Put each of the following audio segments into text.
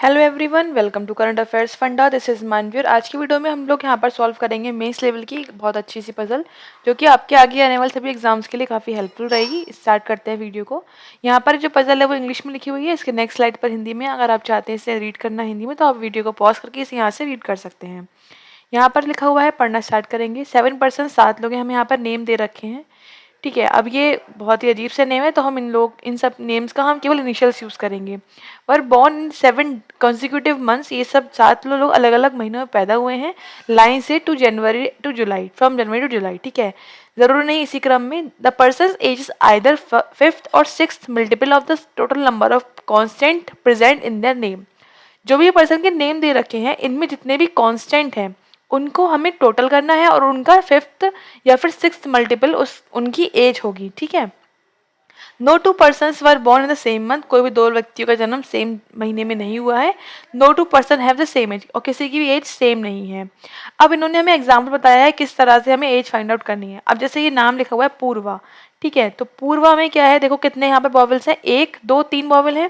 Hello everyone, welcome to current affairs funda. This is Manvir. आज की video में हम लोग यहाँ पर सॉल्व करेंगे मेंस लेवल की एक बहुत अच्छी सी पजल, जो कि आपके आगे आने वाले सभी एग्जाम्स के लिए काफ़ी हेल्पफुल रहेगी। स्टार्ट करते हैं वीडियो को। यहाँ पर जो पजल है वो इंग्लिश में लिखी हुई है। इसके नेक्स्ट स्लाइड पर हिंदी में, अगर आप चाहते हैं इसे रीड करना हिंदी में तो आप वीडियो को पॉज करके इसे यहाँ से रीड कर सकते हैं। यहाँ पर लिखा हुआ है, पढ़ना स्टार्ट करेंगे। 7% 7 लोग हैं, हमें यहाँ पर नेम दे रखे हैं। ठीक है, अब ये बहुत ही अजीब से नेम है, तो हम इन सब नेम्स का हम केवल इनिशियल्स यूज करेंगे। पर बॉर्न इन 7 कंसिक्यूटिव मंथ्स, ये सब 7 लोग अलग अलग महीनों में पैदा हुए हैं, लाइन से to January to July, from January to July. ठीक है, जरूरी नहीं इसी क्रम में। The person age is either 5th और 6th multiple of the total number of consonant present in their name. जो भी पर्सन के नेम दे रखे हैं, इनमें जितने भी कांस्टेंट हैं उनको हमें टोटल करना है, और उनका 5th या फिर 6th मल्टीपल उनकी एज होगी। ठीक है, no two persons were born in the same month, कोई भी दो व्यक्तियों का जन्म सेम महीने में नहीं हुआ है। No two person have the same age, और किसी की भी एज सेम नहीं है। अब इन्होंने हमें एग्जाम्पल बताया है किस तरह से हमें एज फाइंड आउट करनी है। अब जैसे ये नाम लिखा हुआ है पूर्वा, ठीक है, तो पूर्वा में क्या है, देखो कितने यहाँ पर बॉवल्स हैं, 1 2 3 बॉवल हैं,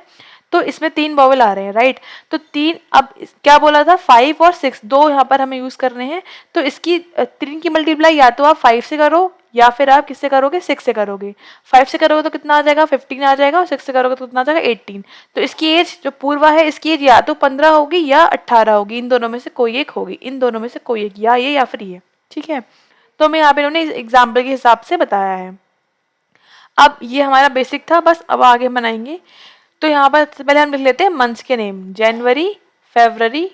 तो इसमें 3 बॉवल आ रहे हैं, राइट। तो 3, अब क्या बोला था, 5 और 6, दो यहाँ पर हमें यूज करने हैं। तो इसकी 3 की मल्टीप्लाई या तो आप 5 से करो, या फिर आप किससे करोगे, 6 से करोगे। 5 से करोगे तो कितना आ जाएगा, 15 आ जाएगा, और 6 से करोगे तो कितना आ जाएगा, 18। तो इसकी एज जो पूर्वा है, इसकी एज या तो 15 होगी या 18 होगी, इन दोनों में से कोई एक होगी, इन दोनों में से कोई एक, या ये या फिर ये। ठीक है, तो हमें यहाँ पे इन्होंने एग्जाम्पल के हिसाब से बताया है। अब ये हमारा बेसिक था, बस अब आगे बनाएंगे। तो यहाँ पर सबसे पहले हम लिख लेते हैं मंथ्स के नेम, जनवरी, फरवरी,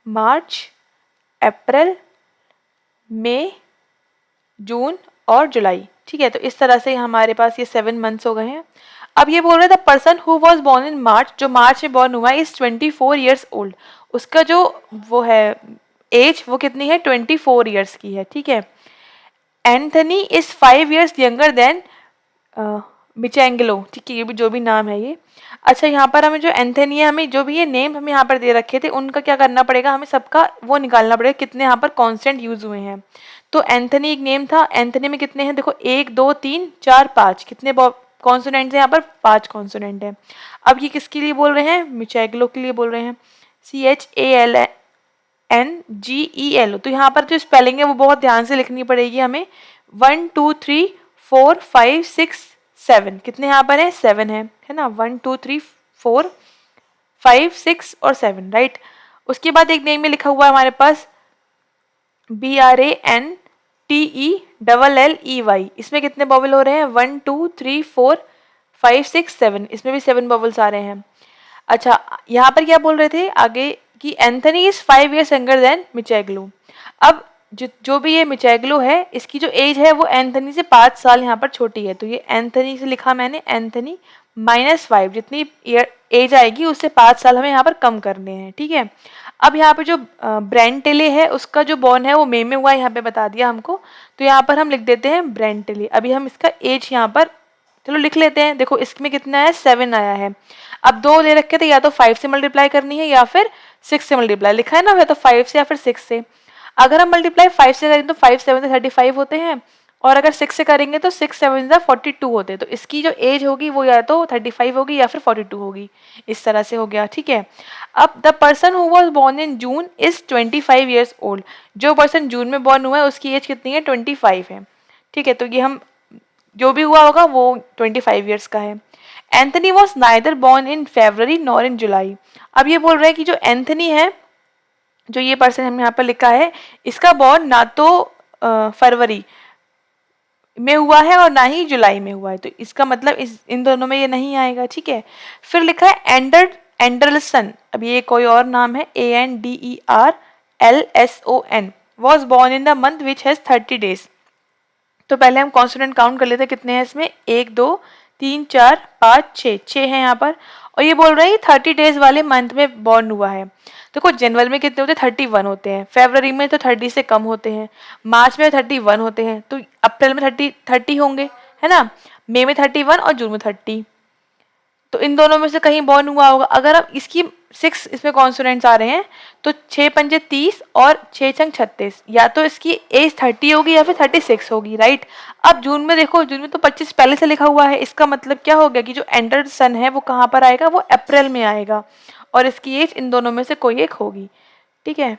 मार्च, अप्रैल, मई, जून और जुलाई। ठीक है, तो इस तरह से हमारे पास ये 7 मंथ्स हो गए हैं। अब ये बोल रहे थे person who was born in March, जो मार्च में बॉर्न हुआ है, इज 24 ईयर्स ओल्ड। उसका जो वो है एज, वो कितनी है, 24 ईयर्स की है। ठीक है, Anthony is 5 years younger than Michelangelo. ठीक है, ये भी जो भी नाम है ये। अच्छा, यहाँ पर हमें जो एंथनी है, हमें जो भी ये नेम हमें यहाँ पर दे रखे थे, उनका क्या करना पड़ेगा, हमें सबका वो निकालना पड़ेगा कितने यहाँ पर कॉन्स्टेंट यूज हुए हैं। तो एंथनी एक नेम था, एंथनी में कितने हैं, देखो 1 2 3 4 5, कितने कॉन्सोनेंट्स हैं यहाँ पर, 5 कॉन्सोनेंट हैं। अब ये किसके लिए बोल रहे हैं, मिचेगलो के लिए बोल रहे हैं, CHALNGELO। तो यहाँ पर जो स्पेलिंग है वो बहुत ध्यान से लिखनी पड़ेगी हमें। 1 2 3 4 5 6 7, कितने यहाँ पर है, 7 है ना, 1 2 3 4 5 6 और 7, राइट। उसके बाद एक नेम में लिखा हुआ है हमारे पास BRANTELLEY, इसमें कितने बॉबल हो रहे हैं, 1 2 3 4 5 6 7, इसमें भी 7 बॉबल्स आ रहे हैं। अच्छा, यहाँ पर क्या बोल रहे थे आगे कि Anthony is 5 years younger than Michelangelo. अब जो भी ये मिचेगलो है, इसकी जो एज है वो एंथनी से 5 साल यहाँ पर छोटी है। तो ये एंथनी से लिखा मैंने, एंथनी -5, जितनी एज आएगी उससे 5 साल हमें यहाँ पर कम करने हैं। ठीक है, अब यहाँ पे जो ब्रेंटेले है, उसका जो बॉर्न है वो मई में हुआ है, यहाँ पे बता दिया हमको। तो यहाँ पर हम लिख देते हैं ब्रेंटेले। अभी हम इसका एज यहाँ पर चलो लिख लेते हैं। देखो इसमें कितना है, 7 आया है। अब 2 ले रखे थे, या तो 5 से मल्टीप्लाई करनी है या फिर 6 से मल्टीप्लाई, लिखा है ना, या तो 5 से या फिर 6 से। अगर हम मल्टीप्लाई 5 से करें तो 5 7 से 35 होते हैं, और अगर 6 से करेंगे तो 6 7 से 42 होते हैं। तो इसकी जो एज होगी वो या तो 35 होगी या फिर 42 होगी। इस तरह से हो गया। ठीक है, अब the person who was born in June is 25 years old. जो पर्सन जून में बॉर्न हुआ है उसकी एज कितनी है, 25 है। ठीक है, तो ये हम जो भी हुआ होगा वो 25 ईयर्स का है। Anthony was neither born in February nor in July. अब ये बोल रहे हैं कि जो एंथनी है, जो ये पर्सन हमने यहाँ पर लिखा है, इसका बॉर्न ना तो फरवरी में हुआ है और ना ही जुलाई में हुआ है। तो इसका मतलब इन दोनों में ये नहीं आएगा। ठीक है, फिर लिखा है एंडरसन। अब ये कोई और नाम है, ANDERLSON, was born in the month which has 30 days. तो पहले हम कॉन्सोनेंट काउंट कर लेते हैं, कितने हैं इसमें, 1 2 3 4 5 6, 6 है यहाँ पर। और ये बोल रहे हैं 30 डेज वाले मंथ में बॉर्न हुआ है। देखो जनवरी में कितने होते हैं, 31 होते हैं, फरवरी में तो 30 से कम होते हैं, मार्च में 31 होते हैं, तो अप्रैल में 30 होंगे, है ना, मई में 31 और जून में 30। तो इन दोनों में से कहीं बॉर्न हुआ होगा। अगर हम इसकी 6 इसमें कॉन्सोनेंट्स आ रहे हैं तो 6 पंजे 30 और 6 छंग 36, या तो इसकी एज 30 होगी या फिर 36 होगी, राइट। अब जून में देखो, जून में तो 25 पहले से लिखा हुआ है, इसका मतलब क्या हो गया कि जो एंडर सन है वो कहाँ पर आएगा, वो अप्रैल में आएगा, और इसकी एज इन दोनों में से कोई एक होगी, ठीक है।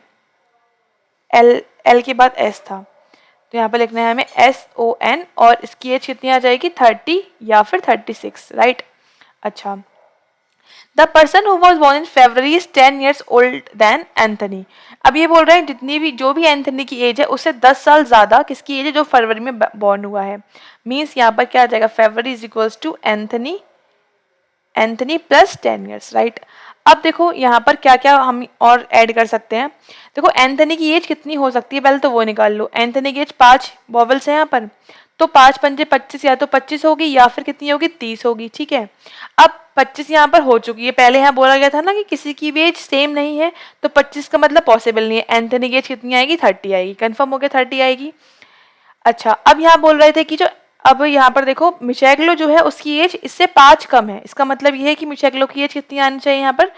एल एल के बाद एस था, तो यहाँ पर लिखना है हमें SON, और इसकी एज कितनी आ जाएगी, 30 या फिर 36, राइट। अच्छा, the person who was born in February is 10 years old than Anthony. अब ये बोल रहे हैं जितनी भी जो भी एंथनी की एज है उससे 10 साल ज्यादा किसकी एज है, जो फरवरी में बॉर्न हुआ है। मीन्स यहाँ पर क्या आ जाएगा, February is equals to Anthony, Anthony plus 10 years, right. अब देखो यहाँ पर क्या क्या हम और ऐड कर सकते हैं। देखो एंथनी की एज कितनी हो सकती है, पहले तो वो निकाल लो। एंथनी की एज 5 वॉवल्स है यहाँ पर, तो 5 पंजे 25, या तो 25 होगी या फिर कितनी होगी, 30 होगी, ठीक है। अब 25 यहाँ पर हो चुकी है, पहले यहाँ बोला गया था ना कि किसी की भी एज सेम नहीं है, तो 25 का मतलब पॉसिबल नहीं है। एंथनी की एज कितनी आएगी, 30 आएगी, कंफर्म हो गया 30 आएगी। अच्छा, अब यहाँ बोल रहे थे कि जो, अब यहाँ पर देखो मिशेगलो जो है उसकी एज इससे 5 कम है, इसका मतलब ये है कि मिशेगलो की एज कितनी आनी चाहिए, यहाँ पर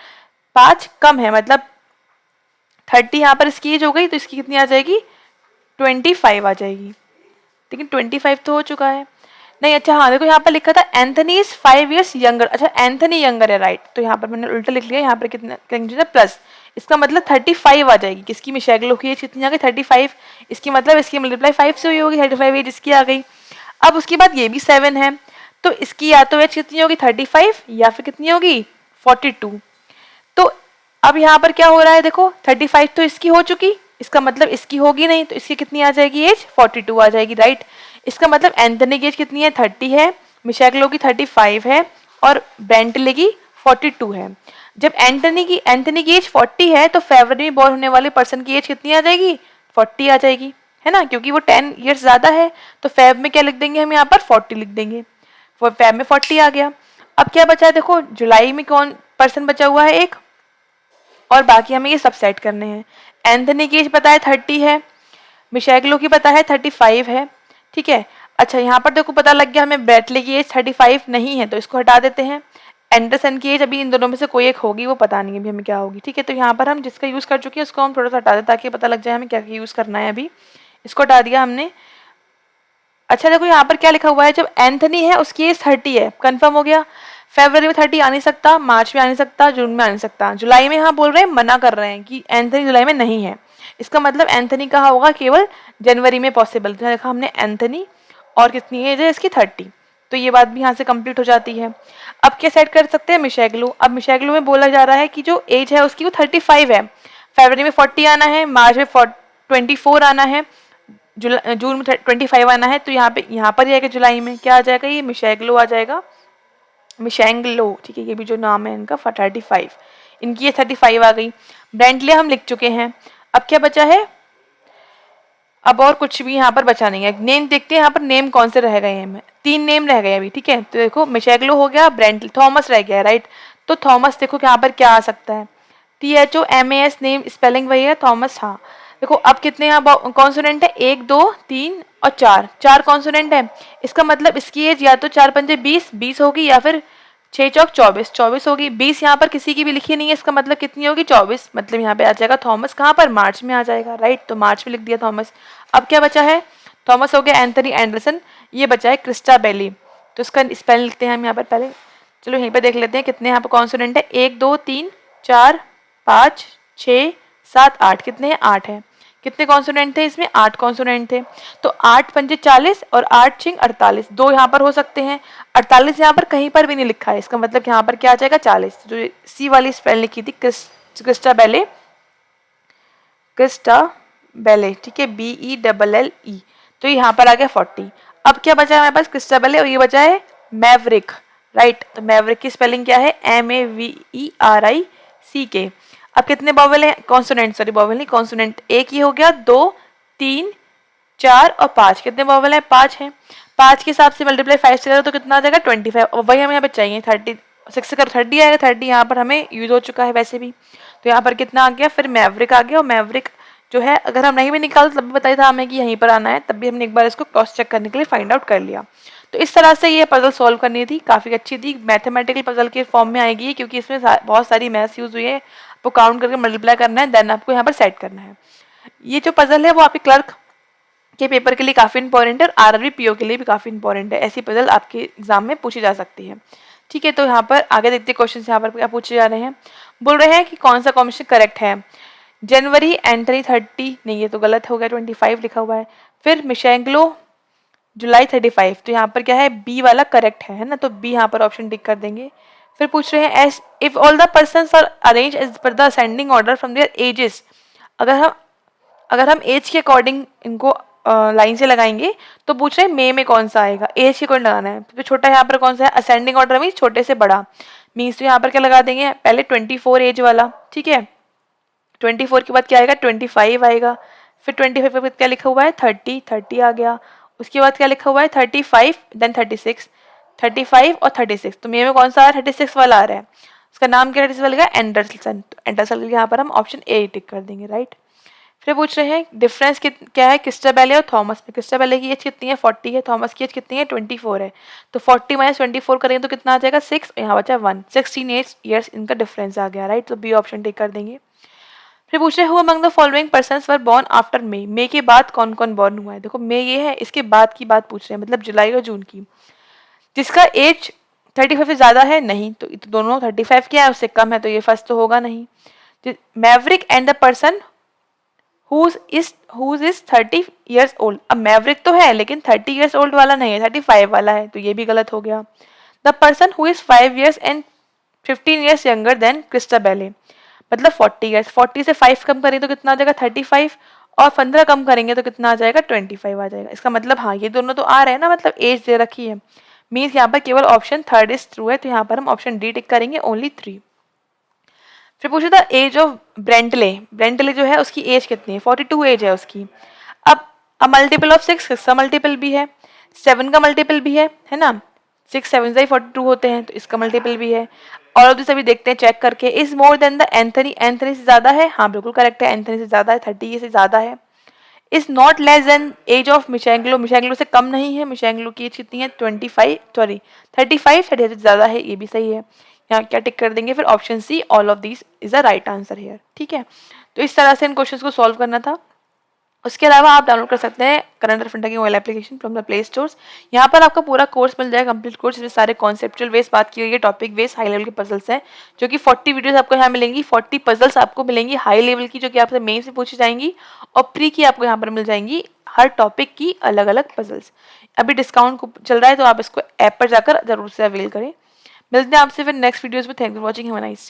5 कम है, मतलब 30 यहाँ पर इसकी एज हो गई, तो इसकी कितनी आ जाएगी, 25 आ जाएगी। लेकिन 25 तो हो चुका है नहीं। अच्छा हाँ, देखो यहाँ पर लिखा था एंथनी इज 5 years यंगर। अच्छा, एंथनी यंगर है, राइट, तो यहाँ पर मैंने उल्टा लिख लिया, यहाँ पर कितना प्लस, इसका मतलब 35 आ जाएगी। किसकी, मिशेगलो की एज कितनी आ गई, 35, इसकी मतलब इसकी मल्टीप्लाई 5 से हुई होगी, 35 एज इसकी आ गई। अब उसके बाद ये भी 7 है, तो इसकी या तो एज कितनी होगी, 35, या फिर कितनी होगी, 42। तो अब यहाँ पर क्या हो रहा है, देखो 35 तो इसकी हो चुकी, इसका मतलब इसकी होगी नहीं, तो इसकी कितनी आ जाएगी एज, 42 आ जाएगी, राइट। इसका मतलब एंथनी की एज कितनी है, 30 है, मिशेगलो की 35 है, और ब्रेंटले की 42 है। जब एंथनी की एज 40 है, तो फरवरी में बॉर्न होने वाले पर्सन की एज कितनी आ जाएगी, 40 आ जाएगी, है ना, क्योंकि वो 10 years ज्यादा है। तो फेब में क्या लिख देंगे हम, यहाँ पर 40 लिख देंगे, फेब में 40 आ गया। अब क्या बचा है, देखो जुलाई में कौन पर्सन बचा हुआ है, एक, और बाकी हमें ये सब सेट करने हैं। एंथनी की एज पता है 30 है, मिशेगलो की पता है 35 है, ठीक है। अच्छा, यहाँ पर देखो पता लग गया हमें ब्रेटले की एज 35 नहीं है, तो इसको हटा देते हैं। एंडरसन की एज अभी इन दोनों में से कोई एक होगी, वो पता नहीं है अभी हमें क्या होगी, ठीक है। तो यहाँ पर हम जिसका यूज कर चुके हैं उसको हम थोड़ा सा हटा दें, ताकि पता लग जाए हमें क्या यूज करना है। अभी इसको हटा दिया हमने। अच्छा देखो यहाँ पर क्या लिखा हुआ है, जब एंथनी है उसकी एज 30 है, कंफर्म हो गया। फरवरी में 30 आ नहीं सकता, मार्च में आ नहीं सकता, जून में आ नहीं सकता, जुलाई में यहाँ बोल रहे हैं, मना कर रहे हैं कि एंथनी जुलाई में नहीं है। इसका मतलब एंथनी कहा होगा, केवल जनवरी में पॉसिबल। तो देखा हमने एंथनी, और कितनी एज है इसकी, 30, तो ये बात भी यहाँ से कंप्लीट हो जाती है। अब क्या सेट कर सकते हैं, मिशेगलो। अब मिशेगलो में बोला जा रहा है कि जो एज है उसकी वो 35 है, फरवरी में 40 आना है, मार्च में 24 आना है, जून में 25 आना है। तो यहाँ पर ही आएगा, जुलाई में क्या आ जाएगा, ये मिशेगलो आ जाएगा, मिशेंगलो, ठीक है। ये भी जो नाम है इनका 35, इनकी ये 35 आ गई। ब्रेंटले हम लिख चुके हैं। अब क्या बचा है, अब और कुछ भी यहाँ पर बचा नहीं है। नेम देखते हैं यहाँ पर नेम कौन से रह गए हैं, 3 नेम रह गए अभी, ठीक है। तो देखो मिशेगलो हो गया, ब्रेंटले, थॉमस रह गया, राइट। तो थॉमस देखो यहाँ पर क्या आ सकता है, THOMAS, नेम स्पेलिंग वही है, थॉमस। हाँ देखो अब कितने यहाँ कॉन्सोनेंट है, 1 2 3 और 4 कॉन्सोनेंट है। इसका मतलब इसकी एज या तो 4 पंजे 20 होगी, या फिर 6 चौक 24 होगी। 20 यहाँ पर किसी की भी लिखी नहीं है, इसका मतलब कितनी होगी, 24, मतलब यहाँ पे आ जाएगा थॉमस, कहाँ पर, मार्च में आ जाएगा, राइट। तो मार्च में लिख दिया थॉमस। अब क्या बचा है, थॉमस हो गया, एंथनी एंडरसन, ये बचा है क्रिस्टाबेली। तो इसका स्पेलिंग लिखते हैं हम यहाँ पर पहले, चलो यहीं पर देख लेते हैं कितने यहाँ पर कॉन्सोनेंट है, 1 2 3 4 5 6 7 8, कितने हैं, 8 है। कितने कॉन्सोनेंट थे इसमें, 8 कॉन्सोनेंट थे। तो 8 पंजे 40 और 8 छिंग 48, 2 यहाँ पर हो सकते हैं। 48 यहाँ पर कहीं पर भी नहीं लिखा है, इसका मतलब यहाँ पर क्या आ जाएगा, 40। जो सी वाली स्पेल लिखी थी, क्रिस्टाबेले, ठीक है, BELLE, तो यहाँ पर आ गया 40। अब क्या बचा है हमारे पास, क्रिस्टाबेले, और ये बचा है मैवरिक, राइट। तो मैवरिक की स्पेलिंग क्या है, MAVERICK। अब कितने बॉवेल हैं, कॉन्सोनेंट, सॉरी बॉवेल नहीं, कॉन्सोनेंट, एक ये हो गया, 2 3 4 और 5, कितने बॉवेल हैं, 5 हैं। 5 के हिसाब से मल्टीप्लाई 5 से करो तो कितना आ जाएगा, 25, और वही हमें यहाँ पे चाहिए, 36 से करो 30 आएगा, 30 यहाँ पर हमें यूज हो चुका है वैसे भी। तो यहाँ पर कितना आ गया, फिर मैवरिक आ गया, और मैवरिक जो है अगर हम नहीं भी निकालते तब भी बताया था हमें कि यहीं पर आना है, तब भी हमने एक बार इसको क्रॉस चेक करने के लिए फाइंड आउट कर लिया। तो इस तरह से ये पजल सॉल्व करनी थी, काफ़ी अच्छी थी, मैथमेटिकल पजल के फॉर्म में आएगी क्योंकि इसमें बहुत सारी मैथ्स यूज़ हुई है, आपको काउंट करके मल्टीप्लाई करना है, देन आपको यहाँ पर सेट करना है। ये जो पजल है वो आपके क्लर्क के पेपर के लिए काफ़ी इंपॉर्टेंट है और आरआरबी पीओ के लिए भी काफ़ी इंपॉर्टेंट है। ऐसी पजल आपके एग्जाम में पूछी जा सकती है। ठीक है, तो यहाँ पर आगे देखते हैं क्वेश्चन यहाँ पर क्या पूछे जा रहे हैं। बोल रहे हैं कि कौन सा कॉम्बिनेशन करेक्ट है। जनवरी एंथनी 30, नहीं ये तो गलत हो गया, 25 लिखा हुआ है। फिर मिशेंग्लो जुलाई 35, तो यहाँ पर क्या है, बी वाला करेक्ट है ना, तो बी यहाँ पर ऑप्शन टिक कर देंगे। फिर पूछ रहे हैं as if all the persons are arrange as per the ascending order from their ages, अगर हम एज के अकॉर्डिंग इनको लाइन से लगाएंगे तो पूछ रहे हैं मे में कौन सा आएगा, एज के अकॉर्डिंग लगाना है। तो छोटा यहाँ पर कौन सा है, असेंडिंग ऑर्डर मीन्स छोटे से बड़ा, मीन्स तो यहाँ पर क्या लगा देंगे, पहले 24 एज वाला, ठीक है, 24 के बाद क्या आएगा, 25 आएगा। फिर 25 के बाद क्या लिखा हुआ है, 30 आ गया। उसके बाद क्या लिखा हुआ है, 35 देन 36, 35 और 36, तो मे में कौन सा आ रहा है, 36 वाला आ रहा है। उसका नाम क्या 36 वाला, एंडरसन। एंडरसन यहाँ पर हम ऑप्शन ए टिक कर देंगे, राइट। फिर पूछ रहे हैं डिफरेंस क्या है क्रिस्टाबेले और थॉमस में। क्रिस्टाबेले की एज कितनी है, 40 है, थॉमस की एज कितनी है, 24 है। तो 40 माइनस 24 करेंगे तो कितना आ जाएगा, 6, यहाँ बचा 1, 16 ईयर्स इनका डिफरेंस आ गया, राइट। तो बी ऑप्शन टिक कर देंगे। फिर पूछ रहे हैं who among the following persons were born after May के बाद कौन कौन बॉर्न हुआ है। देखो मे ये है, इसके बाद की बात पूछ रहे हैं, मतलब जुलाई और जून की। जिसका एज 35 से ज्यादा है, नहीं, तो दोनों 35 क्या है उससे कम है, तो ये फर्स्ट तो होगा नहीं। Maverick and the person whose is 30 years old। अब मैवरिक तो है लेकिन 30 years old वाला नहीं है, 35 वाला है, तो ये भी गलत हो गया। The person who is 5 years and 15 years younger than क्रिस्टाबेले, मतलब 40 years, 40 से 5 कम करेंगे तो कितना आ जाएगा, 35, और 15 कम करेंगे तो कितना आ जाएगा, 25 आ जाएगा। इसका मतलब हाँ ये दोनों तो आ रहे हैं ना, मतलब एज दे रखी है, मीन्स यहाँ पर केवल ऑप्शन थर्ड इज ट्रू है, तो यहाँ पर हम ऑप्शन डी टिक करेंगे, ओनली 3। फिर पूछा था एज ऑफ ब्रेंटले। ब्रेंटले जो है उसकी एज कितनी है, 42 एज है उसकी। अब मल्टीपल ऑफ 6 का मल्टीपल भी है, 7 का मल्टीपल भी है ना, 6 7 से 42 होते हैं, तो इसका मल्टीपल भी है। और ऑफ दिस अभी देखते हैं चेक करके। Is more than the Anthony, Anthony से ज्यादा है, हाँ बिल्कुल करेक्ट है, एंथनी से ज्यादा है, 30 से ज्यादा है। Is not less than age of Michelangelo, Michelangelo से कम नहीं है, मिशेंग्लो की एज कितनी है, 35 से ज्यादा है, ये भी सही है। यहाँ क्या टिक कर देंगे, फिर option C all of these is the right answer here, ठीक है। तो इस तरह से इन क्वेश्चंस को सॉल्व करना था। उसके अलावा आप डाउनलोड कर सकते हैं करंट अफेयर की mobile application from the play stores. यहाँ पर आपका पूरा कोर्स मिल जाएगा, कंप्लीट कोर्स, इसमें सारे कॉन्सेप्चुअल बेस बात की गई है, टॉपिक बेस हाई लेवल के पजल्स हैं, जो कि 40 वीडियोस आपको यहाँ मिलेंगी, 40 पजल्स आपको मिलेंगी हाई लेवल की, जो कि आपसे मेन से पूछी जाएंगी, और प्री की आपको यहाँ पर मिल जाएंगी हर टॉपिक की अलग अलग पजल्स। अभी डिस्काउंट चल रहा है, तो आप इसको ऐप पर जाकर जरूर से अवेल करें। मिलते हैं आपसे फिर नेक्स्ट वीडियोस में। Thank you for watching, have a nice